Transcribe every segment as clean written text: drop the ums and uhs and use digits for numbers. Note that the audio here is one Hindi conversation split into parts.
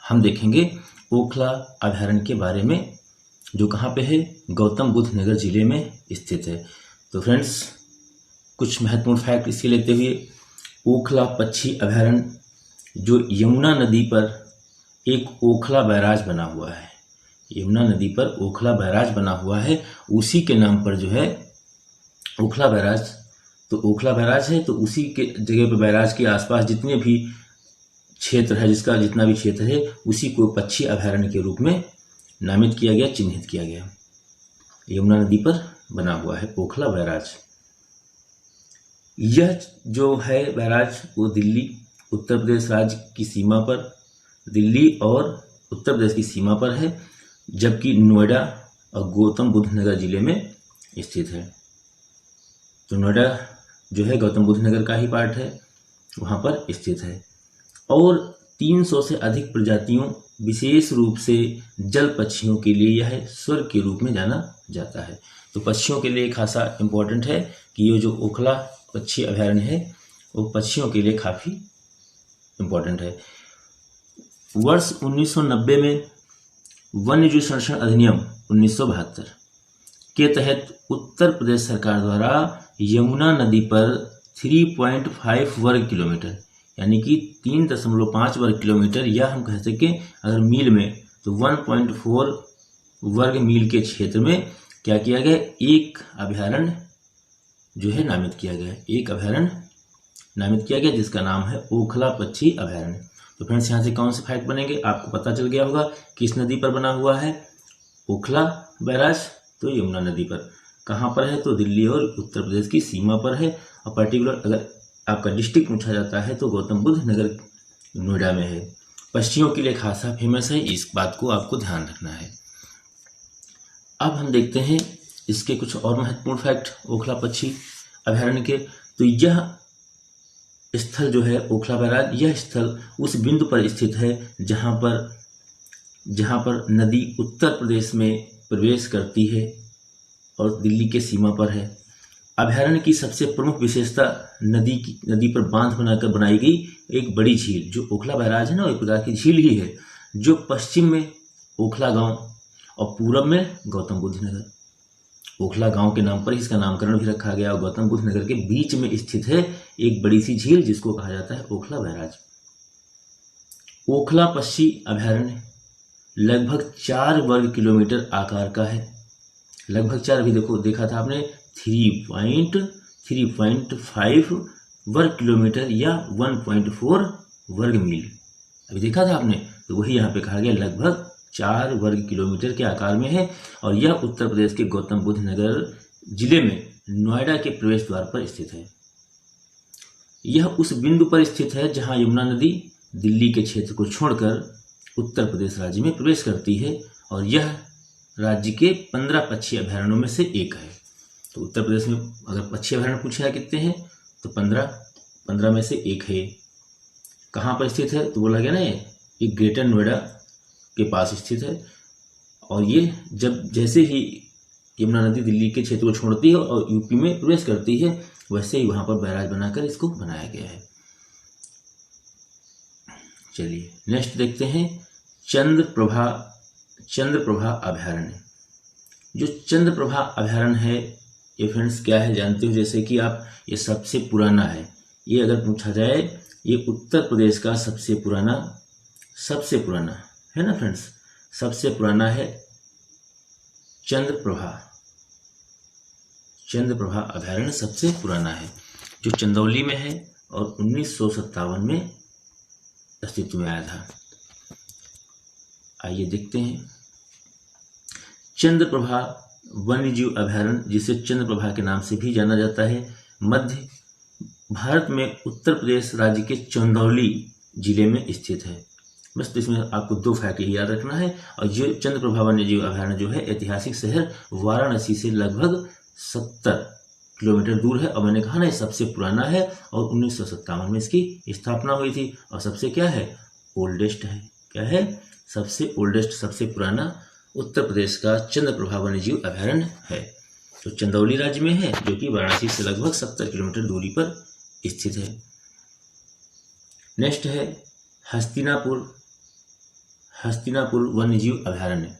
हम देखेंगे ओखला अभयारण्य के बारे में, जो कहाँ पे है, गौतम बुद्ध नगर जिले में स्थित है। तो फ्रेंड्स, कुछ महत्वपूर्ण फैक्ट इसके लेते हुए, ओखला पक्षी अभयारण्य जो यमुना नदी पर एक ओखला बैराज बना हुआ है, यमुना नदी पर ओखला बैराज बना हुआ है, उसी के नाम पर जो है ओखला बैराज। तो ओखला बैराज है तो उसी के जगह पर बैराज के आसपास जितने भी क्षेत्र है, जिसका जितना भी क्षेत्र है, उसी को पक्षी अभयारण्य के रूप में नामित किया गया, चिन्हित किया गया। यमुना नदी पर बना हुआ है ओखला बैराज। यह जो है बैराज वो दिल्ली उत्तर प्रदेश राज्य की सीमा पर, दिल्ली और उत्तर प्रदेश की सीमा पर है, जबकि नोएडा और गौतम बुद्ध नगर जिले में स्थित है। तो नोएडा जो है गौतम बुद्ध नगर का ही पार्ट है, वहाँ पर स्थित है। और 300 से अधिक प्रजातियों, विशेष रूप से जल पक्षियों के लिए यह स्वर्ग के रूप में जाना जाता है। तो पक्षियों के लिए खासा इम्पोर्टेंट है कि ये जो ओखला पक्षी अभयारण्य है वो पक्षियों के लिए काफ़ी इम्पोर्टेंट है। वर्ष 1990 में वन्यजीव संरक्षण अधिनियम 1972 के तहत उत्तर प्रदेश सरकार द्वारा यमुना नदी पर 3.5 वर्ग किलोमीटर, यानी कि 3.5 वर्ग किलोमीटर, या हम कह सकें अगर मील में तो 1.4 वर्ग मील के क्षेत्र में क्या किया गया, एक अभयारण्य जो है नामित किया गया, एक अभयारण्य नामित किया गया जिसका नाम है ओखला पक्षी अभयारण्य। तो फ्रेंड्स, यहाँ से कौन से फैक्ट बनेंगे, आपको पता चल गया होगा किस नदी पर बना हुआ है ओखला बैराज। तो यमुना नदी पर। कहाँ पर है, तो दिल्ली और उत्तर प्रदेश की सीमा पर है। और पर्टिकुलर अगर आपका डिस्ट्रिक्ट पूछा जाता है तो गौतम बुद्ध नगर नोएडा में है। पक्षियों के लिए खासा फेमस है, इस बात को आपको ध्यान रखना है। अब हम देखते हैं इसके कुछ और महत्वपूर्ण फैक्ट ओखला पक्षी अभयारण्य के। तो यह स्थल जो है ओखला बैराज, यह स्थल उस बिंदु पर स्थित है जहाँ पर नदी उत्तर प्रदेश में प्रवेश करती है और दिल्ली के सीमा पर है। अभयारण्य की सबसे प्रमुख विशेषता नदी पर बांध बनाकर बनाई गई एक बड़ी झील, जो ओखला बैराज है ना, एक प्रकार की झील ही है, जो पश्चिम में ओखला गांव और पूरब में गौतम बुद्ध नगर, ओखला गांव के नाम पर इसका नामकरण भी रखा गया, और गौतम बुद्ध नगर के बीच में स्थित है एक बड़ी सी झील जिसको कहा जाता है ओखला बैराज। ओखला पक्षी अभयारण्य लगभग 4 वर्ग किलोमीटर आकार का है, लगभग 4, अभी देखा था आपने 3.5 वर्ग किलोमीटर या 1.4 वर्ग मील, अभी देखा था आपने, तो वही यहाँ पे कहा गया लगभग 4 वर्ग किलोमीटर के आकार में है। और यह उत्तर प्रदेश के गौतम बुद्ध नगर जिले में नोएडा के प्रवेश द्वार पर स्थित है। यह उस बिंदु पर स्थित है जहां यमुना नदी दिल्ली के क्षेत्र को छोड़कर उत्तर प्रदेश राज्य में प्रवेश करती है, और यह राज्य के 15 पक्षी अभयारण्यों में से एक है। तो उत्तर प्रदेश में अगर पक्षी अभयारण्य पूछे कितने हैं, तो 15 में से एक है। कहाँ पर स्थित है, तो बोला गया ना ये ग्रेटर नोएडा के पास स्थित है। और ये जैसे ही यमुना नदी दिल्ली के क्षेत्र को छोड़ती है और यूपी में प्रवेश करती है, वैसे ही वहां पर बैराज बनाकर इसको बनाया गया है। चलिए नेक्स्ट देखते हैं चंद्रप्रभा अभयारण्य। जो चंद्रप्रभा अभयारण्य है ये फ्रेंड्स क्या है जानते हो, जैसे कि आप, ये सबसे पुराना है, ये अगर पूछा जाए ये उत्तर प्रदेश का सबसे पुराना है ना फ्रेंड्स, सबसे पुराना है चंद्रप्रभा अभयारण्य सबसे पुराना है, जो चंदौली में है और 1957 में अस्तित्व में आया था। आइए देखते हैं चंद्रप्रभा वन्यजीव अभयारण्य, जिसे चंद्रप्रभा के नाम से भी जाना जाता है, मध्य भारत में उत्तर प्रदेश राज्य के चंदौली जिले में स्थित है। बस इसमें आपको 2 फैक्ट याद रखना है। और ये चंद्रप्रभा वन्यजीव अभयारण्य जो है ऐतिहासिक शहर वाराणसी से लगभग 70 किलोमीटर दूर है, और मैंने कहा ना ये सबसे पुराना है और 1957 में इसकी स्थापना हुई थी, और सबसे क्या है, ओल्डेस्ट है। क्या है, सबसे ओल्डेस्ट, सबसे पुराना उत्तर प्रदेश का चंद्रप्रभा वन्यजीव अभयारण्य है, जो चंदौली राज्य में है, जो कि वाराणसी से लगभग 70 किलोमीटर दूरी पर स्थित है। नेक्स्ट है हस्तिनापुर हस्तिनापुर वन्यजीव अभयारण्य।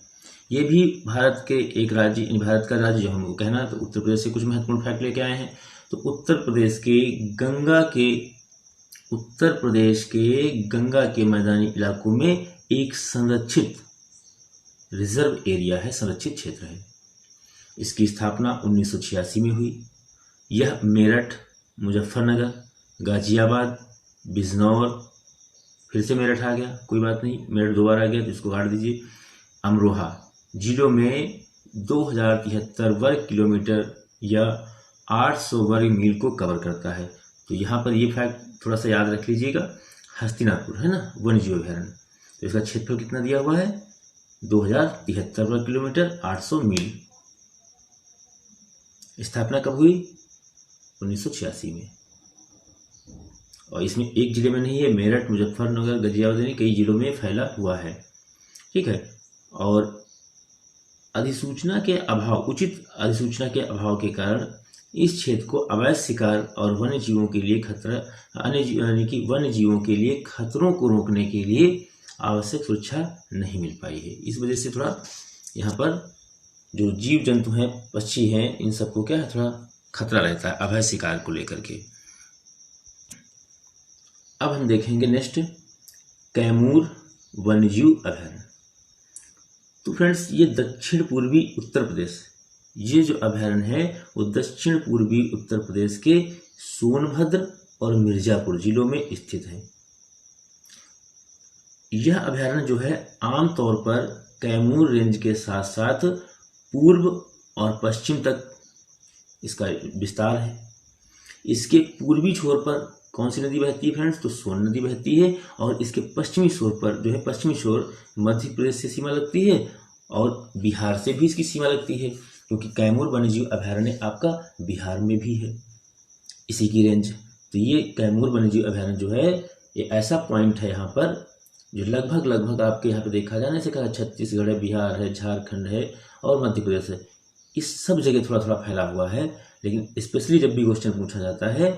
ये भी भारत के एक राज्य, भारत का राज्य जो हमको कहना है, तो उत्तर प्रदेश से कुछ महत्वपूर्ण फैक्ट लेके आए हैं। तो उत्तर प्रदेश के मैदानी इलाकों में एक संरक्षित रिजर्व एरिया है, संरक्षित क्षेत्र है। इसकी स्थापना 1986 में हुई। यह मेरठ, मुजफ्फरनगर, गाजियाबाद, बिजनौर, फिर से मेरठ आ गया, कोई बात नहीं, मेरठ दोबारा आ गया तो इसको काट दीजिए, अमरोहा जिलों में 2073 वर्ग किलोमीटर या 800 वर्ग मील को कवर करता है। तो यहाँ पर ये फैक्ट थोड़ा सा याद रख लीजिएगा। हस्तिनापुर है ना वन्यजीव अभयारण्य, तो इसका क्षेत्रफल कितना दिया हुआ है? 2073 वर्ग किलोमीटर, 800 मील। स्थापना कब हुई? 1986 में। और इसमें एक जिले में नहीं है, मेरठ, मुजफ्फरनगर, गाजियाबाद कई जिलों में फैला हुआ है। ठीक है। और उचित अधिसूचना के अभाव के कारण इस क्षेत्र को अवैध शिकार और वन्य जीवों के लिए वन्य जीवों के लिए खतरों को रोकने के लिए आवश्यक सुरक्षा नहीं मिल पाई है। इस वजह से थोड़ा यहाँ पर जो जीव जंतु हैं, पक्षी हैं, इन सबको क्या है, थोड़ा खतरा रहता है अवैध शिकार को लेकर के। अब हम देखेंगे नेक्स्ट कैमूर वन्यजीव अभयारण्य। तो फ्रेंड्स, ये दक्षिण पूर्वी उत्तर प्रदेश, ये जो अभयारण्य है वो दक्षिण पूर्वी उत्तर प्रदेश के सोनभद्र और मिर्जापुर जिलों में स्थित है। यह अभयारण्य जो है आमतौर पर कैमूर रेंज के साथ साथ पूर्व और पश्चिम तक इसका विस्तार है। इसके पूर्वी छोर पर कौन सी नदी बहती है फ्रेंड्स? तो सोन नदी बहती है। और इसके पश्चिमी छोर पर जो है, पश्चिमी छोर मध्य प्रदेश से सीमा लगती है और बिहार से भी इसकी सीमा लगती है, क्योंकि कैमूर वन्यजीव अभयारण्य आपका बिहार में भी है, इसी की रेंज। तो ये कैमूर वन्यजीव अभयारण्य जो है, ये ऐसा पॉइंट है यहाँ पर जो लगभग आपके यहाँ पे देखा जाने से कहा छत्तीसगढ़ है, बिहार है, झारखंड है और मध्य प्रदेश है, इस सब जगह थोड़ा थोड़ा फैला हुआ है। लेकिन स्पेशली जब भी क्वेश्चन पूछा जाता है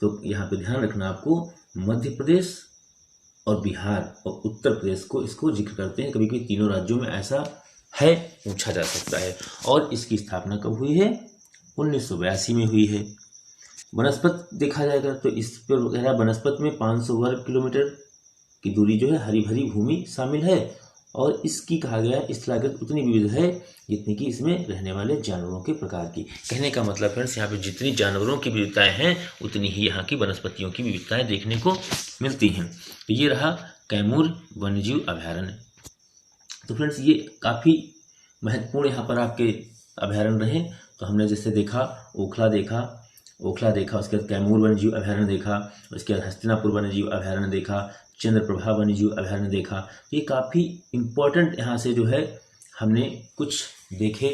तो यहाँ पे ध्यान रखना आपको, मध्य प्रदेश और बिहार और उत्तर प्रदेश को इसको जिक्र करते हैं। कभी कभी तीनों राज्यों में ऐसा है, पूछा जा सकता है। और इसकी स्थापना कब हुई है? 1982 में हुई है। वनस्पत देखा जाएगा तो इस पर वगैरह वनस्पत में 500 वर्ग किलोमीटर की दूरी जो है हरी भरी भूमि शामिल है। और इसकी कहा गया है स्थलाकृत उतनी विविध है जितनी कि इसमें रहने वाले जानवरों के प्रकार की। कहने का मतलब फ्रेंड्स, यहाँ पे जितनी जानवरों की विविधताएं हैं उतनी ही यहाँ की वनस्पतियों की विविधताएं देखने को मिलती हैं। तो ये रहा कैमूर वन्यजीव अभयारण्य। तो फ्रेंड्स, ये काफ़ी महत्वपूर्ण यहाँ पर आपके अभयारण्य रहे। तो हमने जैसे देखा ओखला देखा, उसके बाद कैमूर वन्यजीव अभयारण्य देखा, उसके बाद हस्तिनापुर वन्यजीव अभयारण्य देखा, चंद्रप्रभा वन्यजीव अभयारण्य देखा। ये काफ़ी इम्पोर्टेंट यहाँ से जो है हमने कुछ देखे।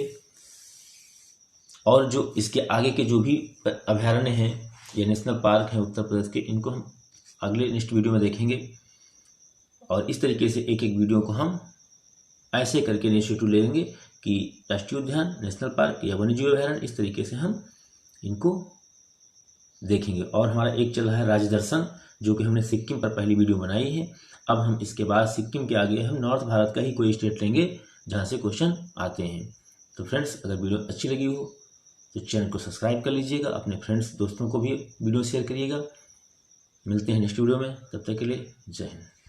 और जो इसके आगे के जो भी अभयारण्य हैं, ये नेशनल पार्क हैं उत्तर प्रदेश के, इनको हम अगले नेक्स्ट वीडियो में देखेंगे। और इस तरीके से एक एक वीडियो को हम ऐसे करके इनिशिएटिव लेंगे कि राष्ट्रीय उद्यान, नेशनल पार्क या वन्यजीव अभयारण्य, इस तरीके से हम इनको देखेंगे। और हमारा एक चल रहा है राज्य दर्शन, जो कि हमने सिक्किम पर पहली वीडियो बनाई है। अब हम इसके बाद सिक्किम के आगे हम नॉर्थ भारत का ही कोई स्टेट लेंगे जहाँ से क्वेश्चन आते हैं। तो फ्रेंड्स, अगर वीडियो अच्छी लगी हो तो चैनल को सब्सक्राइब कर लीजिएगा, अपने फ्रेंड्स दोस्तों को भी वीडियो शेयर करिएगा। मिलते हैं नेक्स्ट वीडियो में, तब तक के लिए जय हिंद।